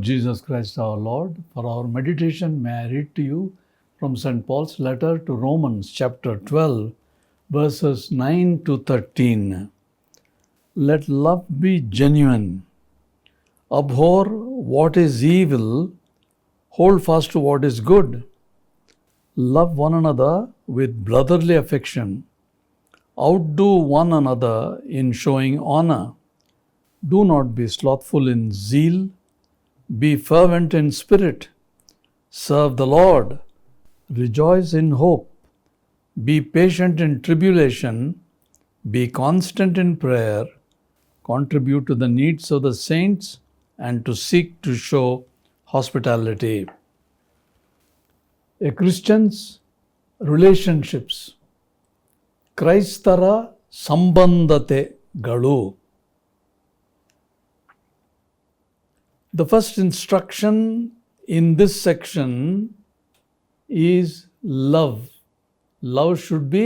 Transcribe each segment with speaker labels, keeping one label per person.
Speaker 1: Jesus Christ our Lord. For our meditation, may I read to you from St. Paul's letter to Romans chapter 12, verses 9 to 13. Let love be genuine. Abhor what is evil, hold fast to what is good. Love one another with brotherly affection. Outdo one another in showing honor. Do not be slothful in zeal. Be fervent in spirit. Serve the Lord. Rejoice in hope. Be patient in tribulation. Be constant in prayer. Contribute to the needs of the saints and to seek to show hospitality. A Christian's relationships. ಕ್ರೈಸ್ತರ ಸಂಬಂಧತೆಗಳು. The first instruction in this section is love. Love should be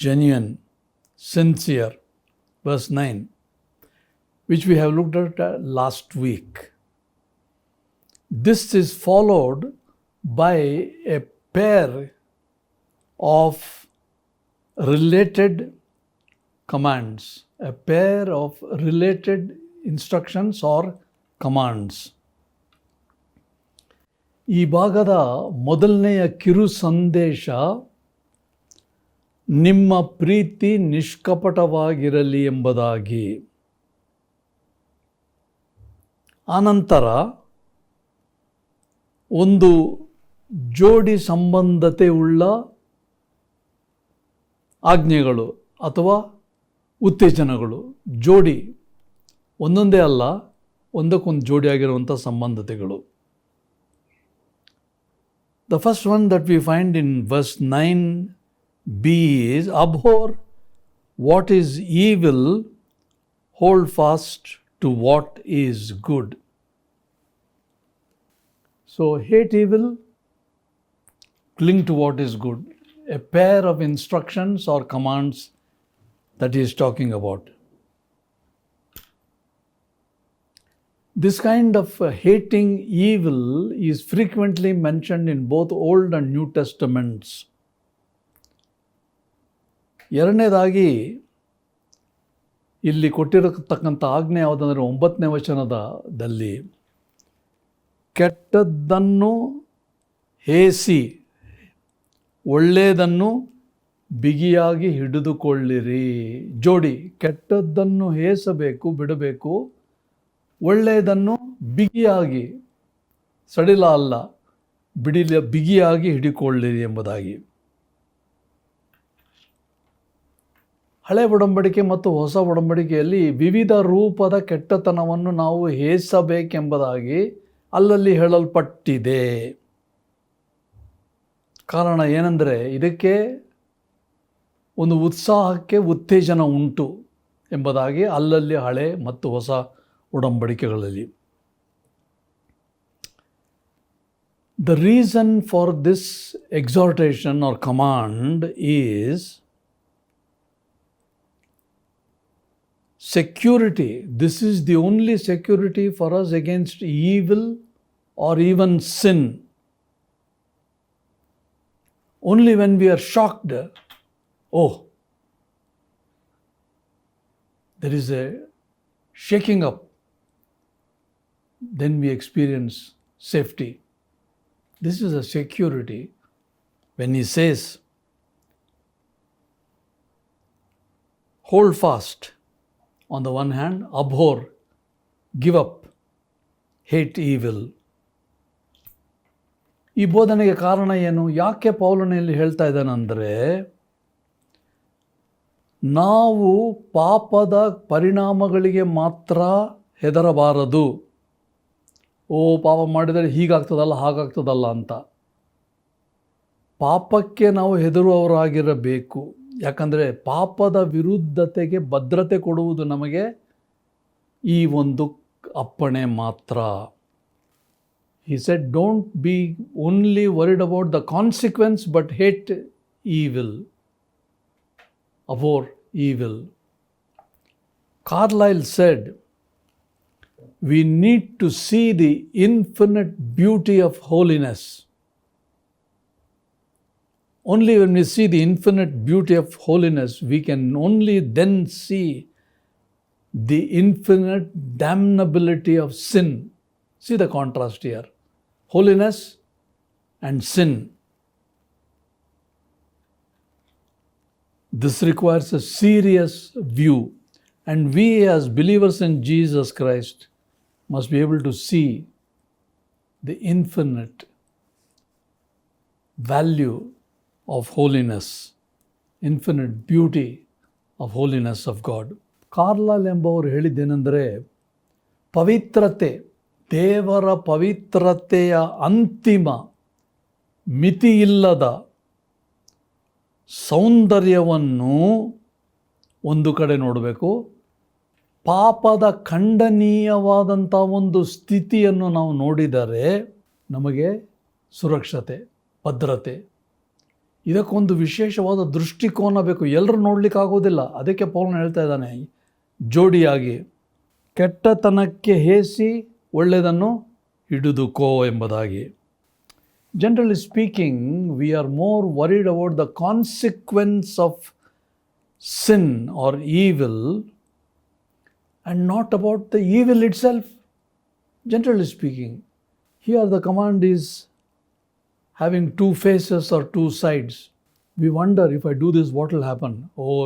Speaker 1: genuine, sincere. Verse 9, which we have looked at last week. This is followed by a pair of related commands, a pair of related instructions or commands. ಈ ಭಾಗದ ಮೊದಲನೆಯ ಕಿರು ಸಂದೇಶ ನಿಮ್ಮ ಪ್ರೀತಿ ನಿಷ್ಕಪಟವಾಗಿರಲಿ ಎಂಬುದಾಗಿ. ಆನಂತರ ಒಂದು ಜೋಡಿ ಸಂಬಂಧತೆ ಉಳ್ಳ ಆಜ್ಞೆಗಳು ಅಥವಾ ಉತ್ತೇಜನಗಳು. ಜೋಡಿ ಒಂದೊಂದೇ ಅಲ್ಲ, ಒಂದಕ್ಕೊಂದು ಜೋಡಿಯಾಗಿರುವಂಥ ಸಂಬಂಧತೆಗಳು. The first one that we find in verse 9b is abhor what is evil, hold fast to what is good. So hate evil, cling to what is good. A pair of instructions or commands that he is talking about. This kind of hating evil is frequently mentioned in both Old and New Testaments. ಎರಡನೇದಾಗಿ ಇಲ್ಲಿ ಕೊಟ್ಟಿರತಕ್ಕಂಥ ಆಜ್ಞೆ ಯಾವುದಂದರೆ 9ನೇ ವಚನದಲ್ಲಿ ಕೆಟ್ಟದ್ದನ್ನು ಹೇಸಿ ಒಳ್ಳೆಯದನ್ನು ಬಿಗಿಯಾಗಿ ಹಿಡಿದುಕೊಳ್ಳಿರಿ. ಜೋಡಿ, ಕೆಟ್ಟದ್ದನ್ನು ಹೇಸಬೇಕು, ಬಿಡಬೇಕು, ಒಳ್ಳೆಯದನ್ನು ಬಿಗಿಯಾಗಿ, ಸಡಿಲ ಅಲ್ಲ, ಬಿಗಿಯಾಗಿ ಹಿಡಿಕೊಳ್ಳಿರಿ ಎಂಬುದಾಗಿ. ಹಳೆ ಒಡಂಬಡಿಕೆ ಮತ್ತು ಹೊಸ ಒಡಂಬಡಿಕೆಯಲ್ಲಿ ವಿವಿಧ ರೂಪದ ಕೆಟ್ಟತನವನ್ನು ನಾವು ಹೇಸಬೇಕೆಂಬುದಾಗಿ ಅಲ್ಲಲ್ಲಿ ಹೇಳಲ್ಪಟ್ಟಿದೆ. ಕಾರಣ ಏನೆಂದರೆ ಇದಕ್ಕೆ ಒಂದು ಉತ್ಸಾಹಕ್ಕೆ ಉತ್ತೇಜನ ಉಂಟು ಎಂಬುದಾಗಿ ಅಲ್ಲಲ್ಲಿ ಹಳೆ ಮತ್ತು ಹೊಸ ಒಡಂಬಡಿಕೆಗಳಲ್ಲಿ. The reason for this exhortation or command is security. This is the only security for us against evil or even sin. Only when we are shocked, oh, there is a shaking up, then we experience safety. This is a security. When he says, hold fast, on the one hand, abhor, give up, hate evil. ಈ ಬೋಧನೆಗೆ ಕಾರಣ ಏನು? ಯಾಕೆ ಪೌಲನಲ್ಲಿ ಹೇಳ್ತಾ ಇದ್ದಾನಂದರೆ, ನಾವು ಪಾಪದ ಪರಿಣಾಮಗಳಿಗೆ ಮಾತ್ರ ಹೆದರಬಾರದು. ಪಾಪ ಮಾಡಿದರೆ ಹೀಗಾಗ್ತದಲ್ಲ, ಹಾಗಾಗ್ತದಲ್ಲ ಅಂತ. ಪಾಪಕ್ಕೆ ನಾವು ಹೆದರುವವರಾಗಿರಬೇಕು. ಯಾಕಂದರೆ ಪಾಪದ ವಿರುದ್ಧತೆಗೆ ಭದ್ರತೆ ಕೊಡುವುದು ನಮಗೆ ಈ ಒಂದು ಅಪ್ಪಣೆ ಮಾತ್ರ. He said, don't be only worried about the consequence, but hate evil. Abhor evil. Carlyle said, we need to see the infinite beauty of holiness. Only when we see the infinite beauty of holiness, we can only then see the infinite damnability of sin. See the contrast here. Holiness and sin. This requires a serious view, and we as believers in Jesus Christ must be able to see the infinite value of holiness, infinite beauty of holiness of God. ಕಾರ್ಲಲ್ ಎಂಬವರು ಹೇಳಿದ್ದೇನೆಂದರೆ, ಪವಿತ್ರತೆ, ದೇವರ ಪವಿತ್ರತೆಯ ಅಂತಿಮ ಮಿತಿಯಿಲ್ಲದ ಸೌಂದರ್ಯವನ್ನು ಒಂದು ಕಡೆ ನೋಡಬೇಕು, ಪಾಪದ ಖಂಡನೀಯವಾದಂಥ ಒಂದು ಸ್ಥಿತಿಯನ್ನು ನಾವು ನೋಡಿದರೆ ನಮಗೆ ಸುರಕ್ಷತೆ, ಭದ್ರತೆ. ಇದಕ್ಕೊಂದು ವಿಶೇಷವಾದ ದೃಷ್ಟಿಕೋನ ಬೇಕು. ಎಲ್ಲರೂ ನೋಡಲಿಕ್ಕಾಗೋದಿಲ್ಲ. ಅದಕ್ಕೆ ಪೌಲನು ಹೇಳ್ತಾ ಇದ್ದಾನೆ, ಜೋಡಿಯಾಗಿ ಕೆಟ್ಟತನಕ್ಕೆ ಹೇಸಿ ಒಳ್ಳೆಯದನ್ನು ಹಿಡಿದುಕೋ ಎಂಬುದಾಗಿ. Generally speaking, we are more worried about the consequence of sin or evil and not about the evil itself. Generally speaking, here the command is having two faces or two sides. We wonder, if I do this, what will happen? Oh,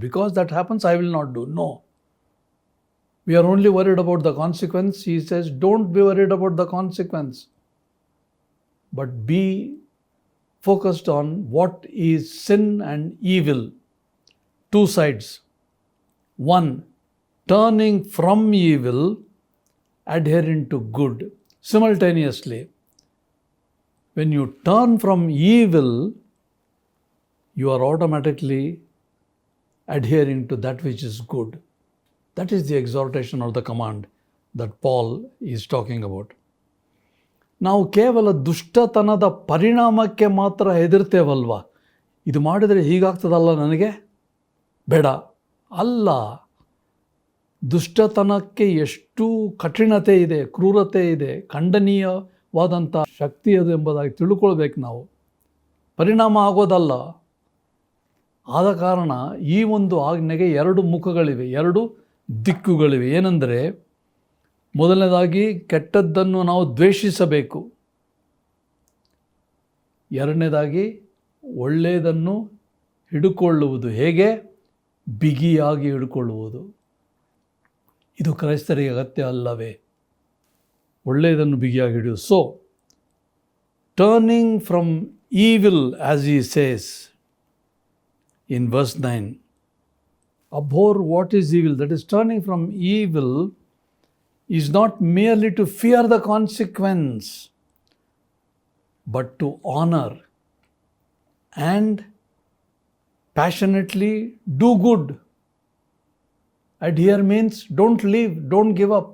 Speaker 1: because that happens, I will not do. No. We are only worried about the consequence. He says, don't be worried about the consequence, but be focused on what is sin and evil. Two sides. One, turning from evil, adhering to good. Simultaneously, when you turn from evil, you are automatically adhering to that which is good. That is the exhortation or the command that Paul is talking about. ನಾವು ಕೇವಲ ದುಷ್ಟತನದ ಪರಿಣಾಮಕ್ಕೆ ಮಾತ್ರ ಹೆದರ್ತೇವಲ್ವ, ಇದು ಮಾಡಿದರೆ ಹೀಗಾಗ್ತದಲ್ಲ ನನಗೆ, ಬೇಡ. ಅಲ್ಲ, ದುಷ್ಟತನಕ್ಕೆ ಎಷ್ಟು ಕಠಿಣತೆ ಇದೆ, ಕ್ರೂರತೆ ಇದೆ, ಖಂಡನೀಯವಾದಂಥ ಶಕ್ತಿ ಅದು ಎಂಬುದಾಗಿ ತಿಳ್ಕೊಳ್ಬೇಕು ನಾವು. ಪರಿಣಾಮ ಆಗೋದಲ್ಲ. ಆದ ಕಾರಣ ಈ ಒಂದು ಆಜ್ಞೆಗೆ ಎರಡು ಮುಖಗಳಿವೆ, ಎರಡು ದಿಕ್ಕುಗಳಿವೆ. ಏನೆಂದರೆ, ಮೊದಲನೇದಾಗಿ ಕೆಟ್ಟದ್ದನ್ನು ನಾವು ದ್ವೇಷಿಸಬೇಕು. ಎರಡನೇದಾಗಿ ಒಳ್ಳೆಯದನ್ನು ಹಿಡುಕೊಳ್ಳುವುದು. ಹೇಗೆ? ಬಿಗಿಯಾಗಿ ಹಿಡ್ಕೊಳ್ಳುವುದು. ಇದು ಕ್ರೈಸ್ತರಿಗೆ ಅಗತ್ಯ ಅಲ್ಲವೇ? ಒಳ್ಳೆಯದನ್ನು ಬಿಗಿಯಾಗಿ ಹಿಡಿಯುವುದು. So turning from evil, as he says in verse 9, abhor what is evil. That is, turning from evil is not merely to fear the consequence, but to honor and passionately do good. Adhere means don't leave, don't give up.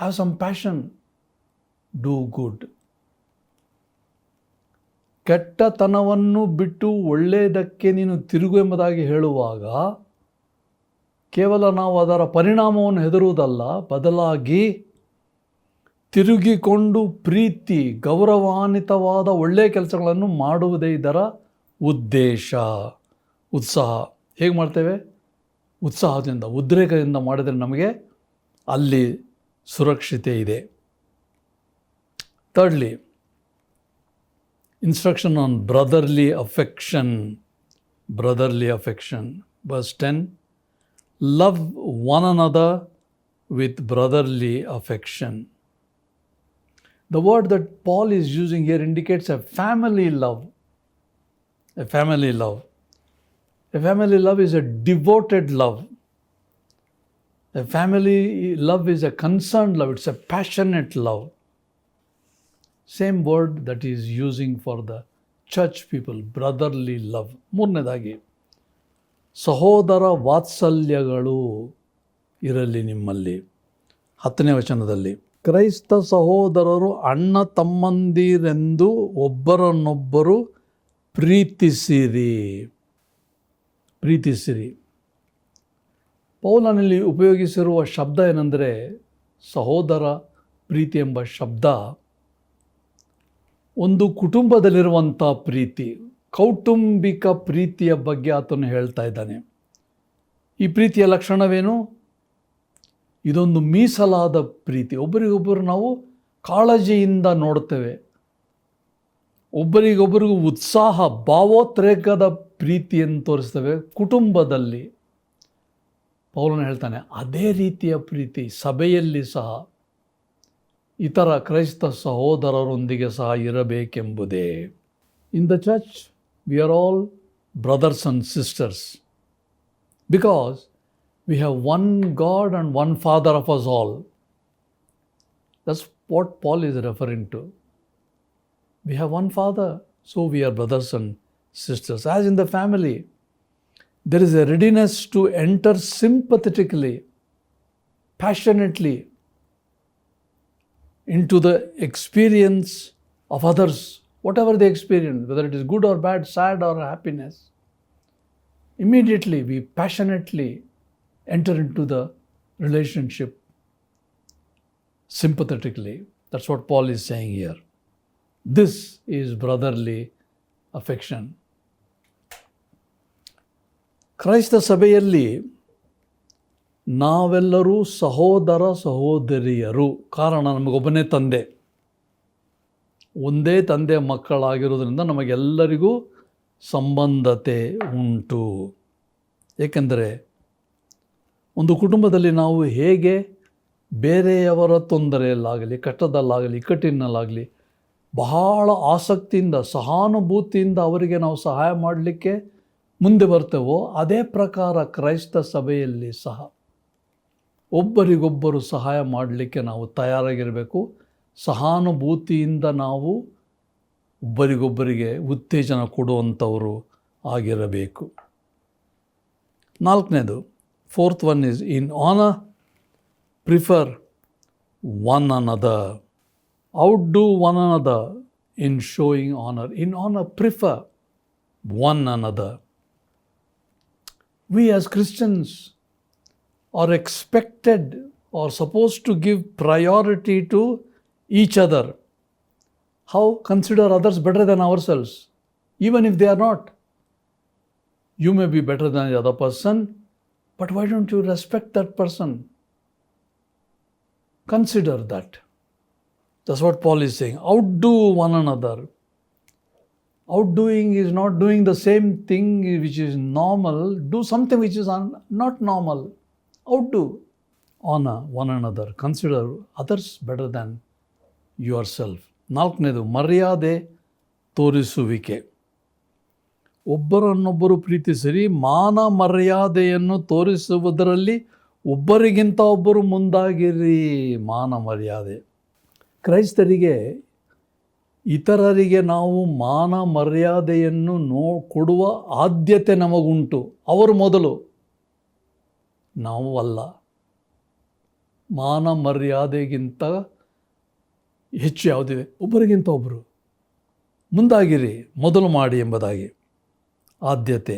Speaker 1: Have some passion, do good. ಕೆಟ್ಟತನವನ್ನು ಬಿಟ್ಟು ಒಳ್ಳೆಯದಕ್ಕೆ ನೀನು ತಿರುಗು ಎಂಬುದಾಗಿ ಹೇಳುವಾಗ ಕೇವಲ ನಾವು ಅದರ ಪರಿಣಾಮವನ್ನು ಹೆದರುವುದಲ್ಲ, ಬದಲಾಗಿ ತಿರುಗಿಕೊಂಡು ಪ್ರೀತಿ, ಗೌರವಾನ್ವಿತವಾದ ಒಳ್ಳೆಯ ಕೆಲಸಗಳನ್ನು ಮಾಡುವುದೇ ಇದರ ಉದ್ದೇಶ. ಉತ್ಸಾಹ ಹೇಗೆ ಮಾಡ್ತೇವೆ? ಉತ್ಸಾಹದಿಂದ, ಉದ್ರೇಕದಿಂದ ಮಾಡಿದರೆ ನಮಗೆ ಅಲ್ಲಿ ಸುರಕ್ಷತೆ ಇದೆ. Thirdly, instruction on brotherly affection. Brotherly affection. Verse 10, love one another with brotherly affection. The word that Paul is using here indicates a family love. A family love. A family love is a devoted love. A family love is a concerned love. It's a passionate love. Same word that he is using for the church people, brotherly love. ಮೂರನೇದಾಗಿ, ಸಹೋದರ ವಾತ್ಸಲ್ಯಗಳು ಇರಲಿ ನಿಮ್ಮಲ್ಲಿ. 10ನೇ ವಚನದಲ್ಲಿ, ಕ್ರೈಸ್ತ ಸಹೋದರರು ಅಣ್ಣ ತಮ್ಮಂದಿರೆಂದು ಒಬ್ಬರನ್ನೊಬ್ಬರು ಪ್ರೀತಿಸಿರಿ. ಪೌಲನಲ್ಲಿ ಉಪಯೋಗಿಸಿರುವ ಶಬ್ದ ಏನೆಂದರೆ ಸಹೋದರ ಪ್ರೀತಿ ಎಂಬ ಶಬ್ದ ಒಂದು ಕುಟುಂಬದಲ್ಲಿರುವಂಥ ಪ್ರೀತಿ, ಕೌಟುಂಬಿಕ ಪ್ರೀತಿಯ ಬಗ್ಗೆ ಆತನು ಹೇಳ್ತಾ ಇದ್ದಾನೆ. ಈ ಪ್ರೀತಿಯ ಲಕ್ಷಣವೇನು? ಇದೊಂದು ಮೀಸಲಾದ ಪ್ರೀತಿ. ಒಬ್ಬರಿಗೊಬ್ಬರು ನಾವು ಕಾಳಜಿಯಿಂದ ನೋಡ್ತೇವೆ. ಒಬ್ಬರಿಗೊಬ್ಬರಿಗೂ ಉತ್ಸಾಹ, ಭಾವೋದ್ರೇಕದ ಪ್ರೀತಿಯನ್ನು ತೋರಿಸ್ತೇವೆ ಕುಟುಂಬದಲ್ಲಿ. ಪೌಲನು ಹೇಳ್ತಾನೆ ಅದೇ ರೀತಿಯ ಪ್ರೀತಿ ಸಭೆಯಲ್ಲಿ ಸಹ ಇತರ ಕ್ರೈಸ್ತ ಸಹೋದರರೊಂದಿಗೆ ಸಹ ಇರಬೇಕೆಂಬುದೇ. In the church we are all brothers and sisters because we have one God and one Father of us all. That's what Paul is referring to. We have one Father, so we are brothers and sisters. As in the family, there is a readiness to enter sympathetically, passionately into the experience of others, whatever they experience, whether it is good or bad, sad or happiness. Immediately, we passionately enter into the relationship sympathetically. That's what Paul is saying here. This is brotherly affection. ಕ್ರೈಸ್ತ ಸಭೆಯಲ್ಲಿ ನಾವೆಲ್ಲರೂ ಸಹೋದರ ಸಹೋದರಿಯರು. ಕಾರಣ ನಮಗೊಬ್ಬನೇ ತಂದೆ, ಒಂದೇ ತಂದೆಯ ಮಕ್ಕಳಾಗಿರೋದ್ರಿಂದ ನಮಗೆಲ್ಲರಿಗೂ ಸಂಬಂಧತೆ ಉಂಟು. ಏಕೆಂದರೆ ಒಂದು ಕುಟುಂಬದಲ್ಲಿ ನಾವು ಹೇಗೆ ಬೇರೆಯವರ ತೊಂದರೆಯಲ್ಲಾಗಲಿ, ಕಷ್ಟದಲ್ಲಾಗಲಿ, ಇಕ್ಕಟ್ಟಿನಲ್ಲಾಗಲಿ ಬಹಳ ಆಸಕ್ತಿಯಿಂದ, ಸಹಾನುಭೂತಿಯಿಂದ ಅವರಿಗೆ ನಾವು ಸಹಾಯ ಮಾಡಲಿಕ್ಕೆ ಮುಂದೆ ಬರ್ತೇವೋ, ಅದೇ ಪ್ರಕಾರ ಕ್ರೈಸ್ತ ಸಭೆಯಲ್ಲಿ ಸಹ ಒಬ್ಬರಿಗೊಬ್ಬರು ಸಹಾಯ ಮಾಡಲಿಕ್ಕೆ ನಾವು ತಯಾರಾಗಿರಬೇಕು. ಸಹಾನುಭೂತಿಯಿಂದ ನಾವು ಒಬ್ಬರಿಗೊಬ್ಬರಿಗೆ ಉತ್ತೇಜನ ಕೊಡುವಂಥವರು ಆಗಿರಬೇಕು. ನಾಲ್ಕನೇದು, fourth one is in honor, prefer one another. Outdo one another in showing honor. In honor, prefer one another. We as Christians are expected or supposed to give priority to each other. How? Consider others better than ourselves, even if they are not. You may be better than the other person, but why don't you respect that person? Consider that. That's what Paul is saying. Outdo one another. Outdoing is not doing the same thing which is normal. Do something which is not normal. Outdo. Honor one another. Consider others better than yourself. ನಾಲ್ಕನೇದು, ಮರ್ಯಾದೆ ತೋರಿಸುವಿಕೆ. ಒಬ್ಬರನ್ನೊಬ್ಬರು ಪ್ರೀತಿಸಿರಿ, ಮಾನ ಮರ್ಯಾದೆಯನ್ನು ತೋರಿಸುವುದರಲ್ಲಿ ಒಬ್ಬರಿಗಿಂತ ಒಬ್ಬರು ಮುಂದಾಗಿರಿ. ಮಾನ ಮರ್ಯಾದೆ. ಕ್ರೈಸ್ತರಿಗೆ ಇತರರಿಗೆ ನಾವು ಮಾನ ಮರ್ಯಾದೆಯನ್ನು ಕೊಡುವ ಆದ್ಯತೆ ನಮಗುಂಟು. ಅವರು ಮೊದಲು, ನಾವು ಅಲ್ಲ. ಮಾನ ಮರ್ಯಾದೆಗಿಂತ ಹೆಚ್ಚು ಯಾವುದಿದೆ? ಒಬ್ಬರಿಗಿಂತ ಒಬ್ಬರು ಮುಂದಾಗಿರಿ, ಮೊದಲು ಮಾಡಿ ಎಂಬುದಾಗಿ ಆದ್ಯತೆ.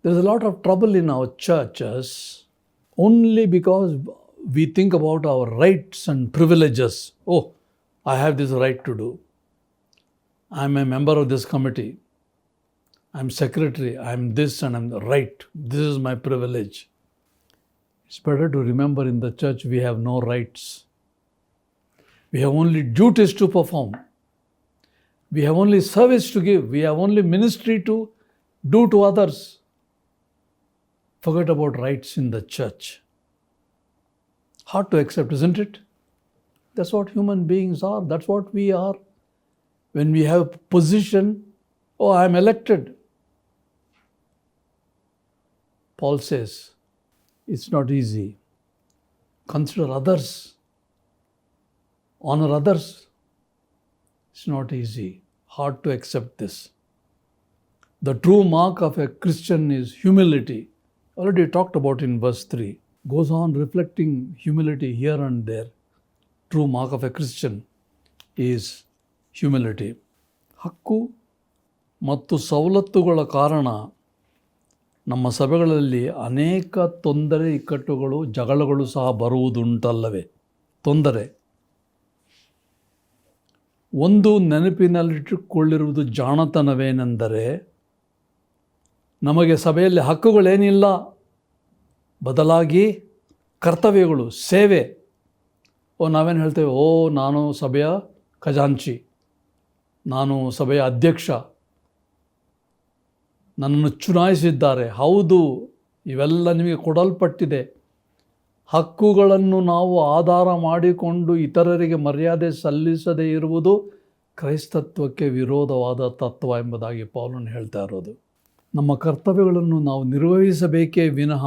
Speaker 1: There is a lot of trouble in our churches only because we think about our rights and privileges. Oh, I have this right to do. I am a member of this committee. I am secretary. I am this and I am right. This is my privilege. It's better to remember in the church we have no rights. We have only duties to perform. We have only service to give. We have only ministry to do to others. Forget about rights in the church. Hard to accept, isn't it? That's what human beings are. That's what we are. When we have position, oh, I am elected. Paul says, it's not easy. Consider others. Honor others. It's not easy. Hard to accept this. The true mark of a Christian is humility. Already talked about in verse 3. Goes on reflecting humility here and there. True mark of a Christian is humility. ಹಕ್ಕು ಮತ್ತು ಸವಲತ್ತುಗಳ ಕಾರಣ ನಮ್ಮ ಸಭೆಗಳಲ್ಲಿ ಅನೇಕ ತೊಂದರೆ, ಇಕ್ಕಟ್ಟುಗಳು, ಜಗಳಗಳು ಸಹ ಬರುವುದುಂಟಲ್ಲವೇ? ತೊಂದರೆ ಒಂದು ನೆನಪಿನಲ್ಲಿಟ್ಟುಕೊಳ್ಳಿರುವುದು ಜಾಣತನವೇನೆಂದರೆ, ನಮಗೆ ಸಭೆಯಲ್ಲಿ ಹಕ್ಕುಗಳೇನಿಲ್ಲ, ಬದಲಾಗಿ ಕರ್ತವ್ಯಗಳು, ಸೇವೆ. ನಾವೇನು ಹೇಳ್ತೇವೆ, ನಾನು ಸಭೆಯ ಖಜಾಂಚಿ, ನಾನು ಸಭೆಯ ಅಧ್ಯಕ್ಷ, ನನ್ನನ್ನು ಚುನಾಯಿಸಿದ್ದಾರೆ. ಹೌದು, ಇವೆಲ್ಲ ನಿಮಗೆ ಕೊಡಲ್ಪಟ್ಟಿದೆ. ಹಕ್ಕುಗಳನ್ನು ನಾವು ಆಧಾರ ಮಾಡಿಕೊಂಡು ಇತರರಿಗೆ ಮರ್ಯಾದೆ ಸಲ್ಲಿಸದೇ ಇರುವುದು ಕ್ರೈಸ್ತತ್ವಕ್ಕೆ ವಿರೋಧವಾದ ತತ್ವ ಎಂಬುದಾಗಿ ಪೌಲನು ಹೇಳ್ತಾ ಇರೋದು. ನಮ್ಮ ಕರ್ತವ್ಯಗಳನ್ನು ನಾವು ನಿರ್ವಹಿಸಬೇಕೇ ವಿನಃ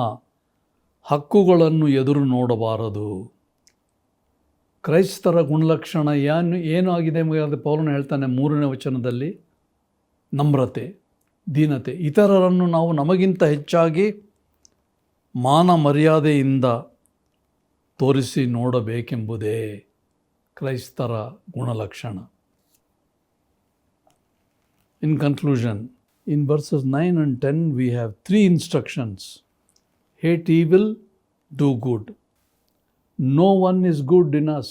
Speaker 1: ಹಕ್ಕುಗಳನ್ನು ಎದುರು ನೋಡಬಾರದು. ಕ್ರೈಸ್ತರ ಗುಣಲಕ್ಷಣ ಏನು ಆಗಿದೆ ಎಂಬುದಾಗಿ ಪೌಲನು ಹೇಳ್ತಾನೆ 3ನೇ ವಚನದಲ್ಲಿ, ನಮ್ರತೆ, ದೀನತೆ. ಇತರರನ್ನು ನಾವು ನಮಗಿಂತ ಹೆಚ್ಚಾಗಿ ಮಾನ ಮರ್ಯಾದೆಯಿಂದ ತೋರಿಸಿ ನೋಡಬೇಕೆಂಬುದೇ ಕ್ರೈಸ್ತರ ಗುಣಲಕ್ಷಣ. In conclusion, in verses 9 and 10 we have 3 instructions. Hate evil, do good. No one is good in us.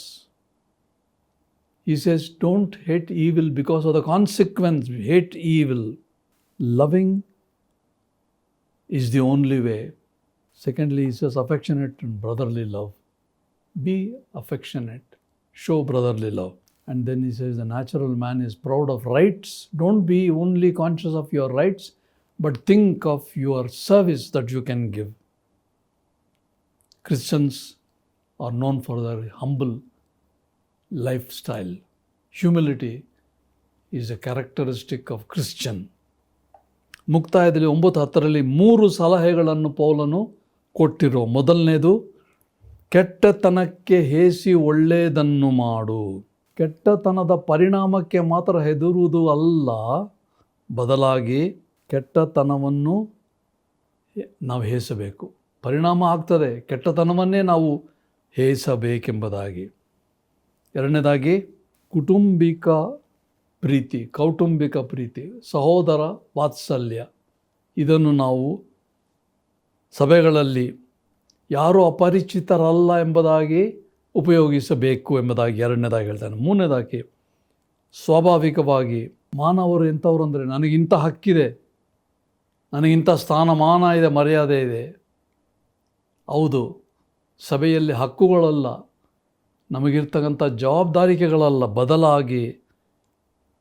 Speaker 1: He says, don't hate evil because of the consequence. Hate evil. Loving is the only way. Secondly, he says affectionate and brotherly love. Be affectionate. Show brotherly love. And then he says the natural man is proud of rights. Don't be only conscious of your rights, but think of your service that you can give. Christians are known for their humble lifestyle. Humility is a characteristic of Christian. ಮುಕ್ತಾಯದಲ್ಲಿ 9:10 3 ಸಲಹೆಗಳನ್ನು ಪೌಲನು ಕೊಟ್ಟಿರೋ. ಮೊದಲನೇದು, ಕೆಟ್ಟತನಕ್ಕೆ ಹೇಸಿ ಒಳ್ಳೆಯದನ್ನು ಮಾಡು. ಕೆಟ್ಟತನದ ಪರಿಣಾಮಕ್ಕೆ ಮಾತ್ರ ಹೆದರುವುದು ಅಲ್ಲ, ಬದಲಾಗಿ ಕೆಟ್ಟತನವನ್ನು ನಾವು ಹೇಸಬೇಕು. ಪರಿಣಾಮ ಆಗ್ತದೆ, ಕೆಟ್ಟತನವನ್ನೇ ನಾವು ಹೇಸಬೇಕೆಂಬುದಾಗಿ. ಎರಡನೇದಾಗಿ, ಕೌಟುಂಬಿಕ ಪ್ರೀತಿ, ಸಹೋದರ ವಾತ್ಸಲ್ಯ. ಇದನ್ನು ನಾವು ಸಭೆಗಳಲ್ಲಿ ಯಾರೂ ಅಪರಿಚಿತರಲ್ಲ ಎಂಬುದಾಗಿ ಉಪಯೋಗಿಸಬೇಕು ಎಂಬುದಾಗಿ ಎರಡನೇದಾಗಿ ಹೇಳ್ತಾನೆ. ಮೂರನೇದಾಗಿ, ಸ್ವಾಭಾವಿಕವಾಗಿ ಮಾನವರು ಎಂಥವ್ರು ಅಂದರೆ, ನನಗಿಂಥ ಹಕ್ಕಿದೆ, ನನಗಿಂಥ ಸ್ಥಾನಮಾನ ಇದೆ, ಮರ್ಯಾದೆ ಇದೆ. ಹೌದು, ಸಭೆಯಲ್ಲಿ ಹಕ್ಕುಗಳಲ್ಲ, ನಮಗಿರ್ತಕ್ಕಂಥ ಜವಾಬ್ದಾರಿಕೆಗಳಲ್ಲ, ಬದಲಾಗಿ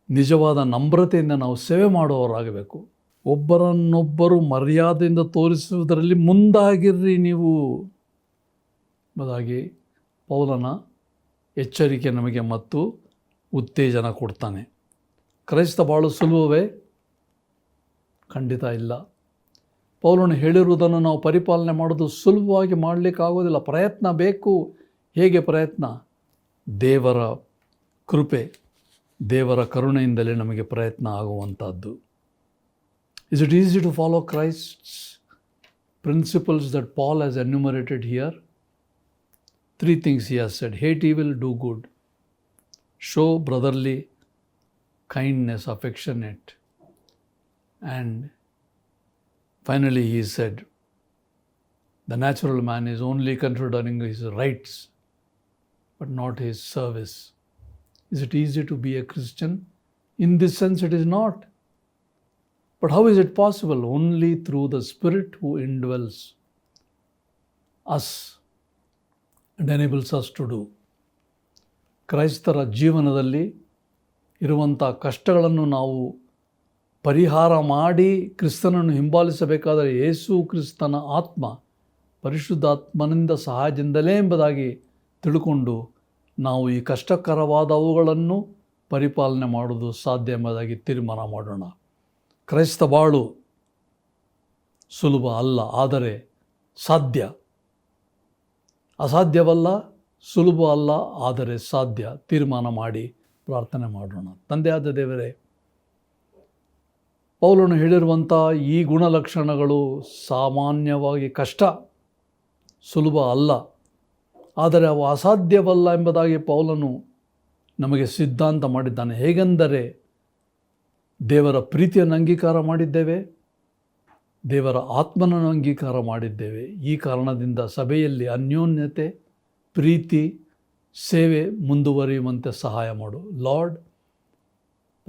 Speaker 1: ನಿಜವಾದ ನಮ್ರತೆಯಿಂದ ನಾವು ಸೇವೆ ಮಾಡುವವರಾಗಬೇಕು. ಒಬ್ಬರನ್ನೊಬ್ಬರು ಮರ್ಯಾದೆಯಿಂದ ತೋರಿಸುವುದರಲ್ಲಿ ಮುಂದಾಗಿರ್ರಿ ನೀವು ಎಂಬುದಾಗಿ ಪೌಲನ ಎಚ್ಚರಿಕೆ ನಮಗೆ ಮತ್ತು ಉತ್ತೇಜನ ಕೊಡ್ತಾನೆ. ಕ್ರೈಸ್ತ ಬಾಳು ಸುಲಭವೇ? ಖಂಡಿತ ಇಲ್ಲ. ಪೌಲನು ಹೇಳಿರುವುದನ್ನು ನಾವು ಪರಿಪಾಲನೆ ಮಾಡೋದು ಸುಲಭವಾಗಿ ಮಾಡಲಿಕ್ಕಾಗೋದಿಲ್ಲ. ಪ್ರಯತ್ನ ಬೇಕು. ಹೇಗೆ ಪ್ರಯತ್ನ? ದೇವರ ಕೃಪೆ, ದೇವರ ಕರುಣೆಯಿಂದಲೇ ನಮಗೆ ಪ್ರಯತ್ನ ಆಗುವಂಥದ್ದು. Is it easy to follow Christ's principles that Paul has enumerated here? 3 things he has said. Hate evil, do good. Show brotherly kindness, affectionate. And finally he said, the natural man is only considering his rights, but not his service. Is it easy to be a Christian? In this sense, it is not. But how is it possible? Only through the Spirit who indwells us and enables us to do. ಕ್ರೈಸ್ತರ ಜೀವನದಲ್ಲಿ ಇರುವಂಥ ಕಷ್ಟಗಳನ್ನು ನಾವು ಪರಿಹಾರ ಮಾಡಿ ಕ್ರಿಸ್ತನನ್ನು ಹಿಂಬಾಲಿಸಬೇಕಾದರೆ ಯೇಸು ಕ್ರಿಸ್ತನ ಆತ್ಮ, ಪರಿಶುದ್ಧಾತ್ಮನಿಂದ ಸಹಾಯದಿಂದಲೇ ಎಂಬುದಾಗಿ ತಿಳ್ಕೊಂಡು ನಾವು ಈ ಕಷ್ಟಕರವಾದವುಗಳನ್ನು ಪರಿಪಾಲನೆ ಮಾಡುವುದು ಸಾಧ್ಯ ಎಂಬುದಾಗಿ ತೀರ್ಮಾನ ಮಾಡೋಣ. ಕ್ರೈಸ್ತ ಬಾಳು ಸುಲಭ ಅಲ್ಲ, ಆದರೆ ಸಾಧ್ಯ. ಅಸಾಧ್ಯವಲ್ಲ, ಸುಲಭ ಅಲ್ಲ, ಆದರೆ ಸಾಧ್ಯ. ತೀರ್ಮಾನ ಮಾಡಿ ಪ್ರಾರ್ಥನೆ ಮಾಡೋಣ. ತಂದೆಯಾದ ದೇವರೇ, ಪೌಲನು ಹೇಳಿರುವಂಥ ಈ ಗುಣಲಕ್ಷಣಗಳು ಸಾಮಾನ್ಯವಾಗಿ ಕಷ್ಟ, ಸುಲಭ ಅಲ್ಲ, ಆದರೆ ಅವು ಅಸಾಧ್ಯವಲ್ಲ ಎಂಬುದಾಗಿ ಪೌಲನು ನಮಗೆ ಸಿದ್ಧಾಂತ ಮಾಡಿದ್ದಾನೆ. ಹೇಗೆಂದರೆ, ದೇವರ ಪ್ರೀತಿಯನ್ನು ಅಂಗೀಕಾರ ಮಾಡಿದ್ದೇವೆ, ದೇವರ ಆತ್ಮನನ್ನು ಅಂಗೀಕಾರ ಮಾಡಿದ್ದೇವೆ. ಈ ಕಾರಣದಿಂದ ಸಭೆಯಲ್ಲಿ ಅನ್ಯೋನ್ಯತೆ, ಪ್ರೀತಿ, ಸೇವೆ ಮುಂದುವರಿಯುವಂತೆ ಸಹಾಯ ಮಾಡು. Lord,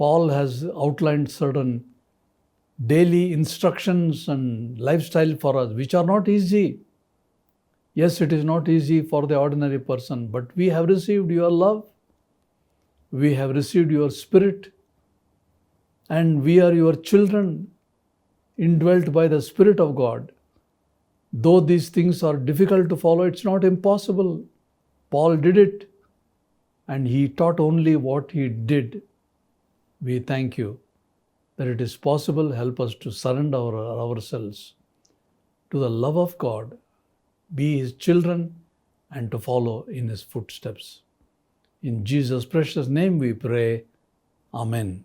Speaker 1: Paul has outlined certain daily instructions and lifestyle for us, which are not easy. Yes, it is not easy for the ordinary person, but we have received your love, we have received your spirit, and we are your children, indwelt by the Spirit of God. Though these things are difficult to follow, it's not impossible. Paul did it, and he taught only what he did. We thank you that it is possible. Help us to surrender ourselves to the love of God, be His children, and to follow in His footsteps. In Jesus' precious name we pray. Amen.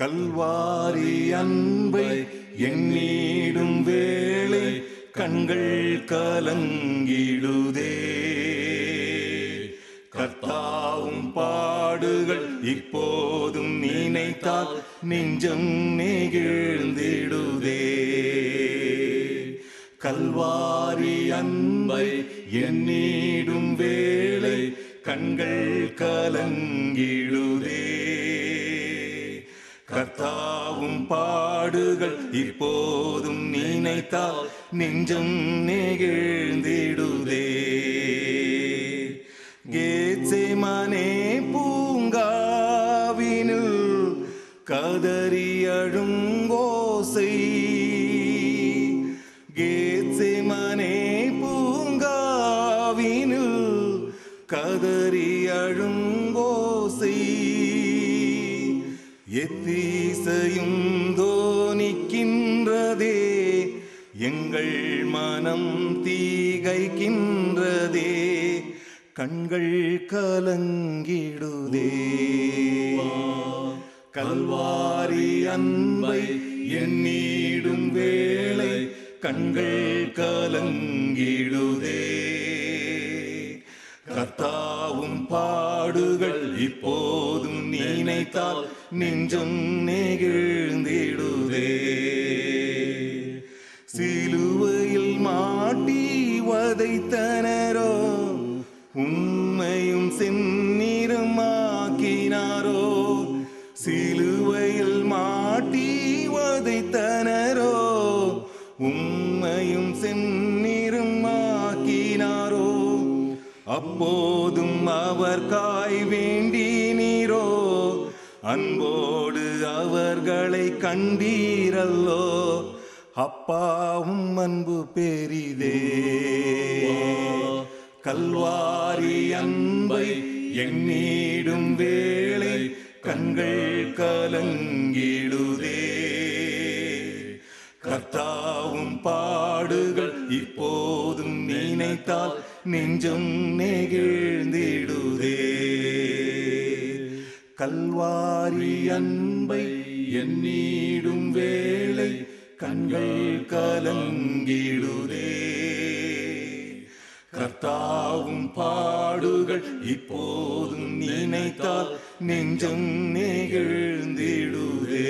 Speaker 2: Kalvari அன்பை எண்ணிடும் வேளை கண்கள் கலங்கிடுதே. கர்த்தாவும் பாடுகள் இப்போதும் நினைத்தால் நெஞ்சம் நெகிழ்ந்திடுதே. கல்வாரி அன்பை எண்ணிடும் வேளை கண்கள் கலங்கிடுதே. கர்த்தாவும் பாடுகள் இப்போதும் நினைத்தால் நெஞ்சம் நெகிழ்ந்திடுதே. கேத்செமனே பூங்காவினில் கதறி அழுங்கோசை. கேத்செமனே பூங்காவினில் கதறி அழுங்கோசை. எத்தீசையும் தோனிக்கின்றதே, எங்கள் மனம் தீகைக்கின்றதே. கண்கள் கலங்கிடுதே. கல்வாரி அன்பை எண்ணிடும் வேளை கண்கள் கலங்கிடுதே. கர்த்தாவும் பாடுகள் இப்போதும் நினைத்தால் நெஞ்சம் நெகிழ்ந்திடுதே. சிலுவையில் மாட்டி வதைத்தனரோ, உம்மையும் செந்நிறமாக்கினாரோ. சிலுவையில் மாட்டி வதைத்தனரோ, உம்மையும் செந்நிறமாக்கினாரோ. அப்போதும் அவர் காய் வேண்டினீரோ, அன்போடு அவர்களை கண்டீரல்லோ. அப்பாவும் அன்பு பெரிதே. கல்வாரி அன்பை எண்ணிடும் வேளை கண்கள் கலங்கிடுதே. கர்த்தாவும் பாடுகள் இப்போதும் நினைத்தால் நெஞ்சம் நெகிழ்ந்திடுதே. கல்வாரி அன்பை எண்ணிடும் வேளை கண்கள் கலங்கிடுதே. கர்த்தாவும் பாடுகள் இப்போதும் நினைத்தால் நெஞ்சம் நெகிழ்ந்திடுதே.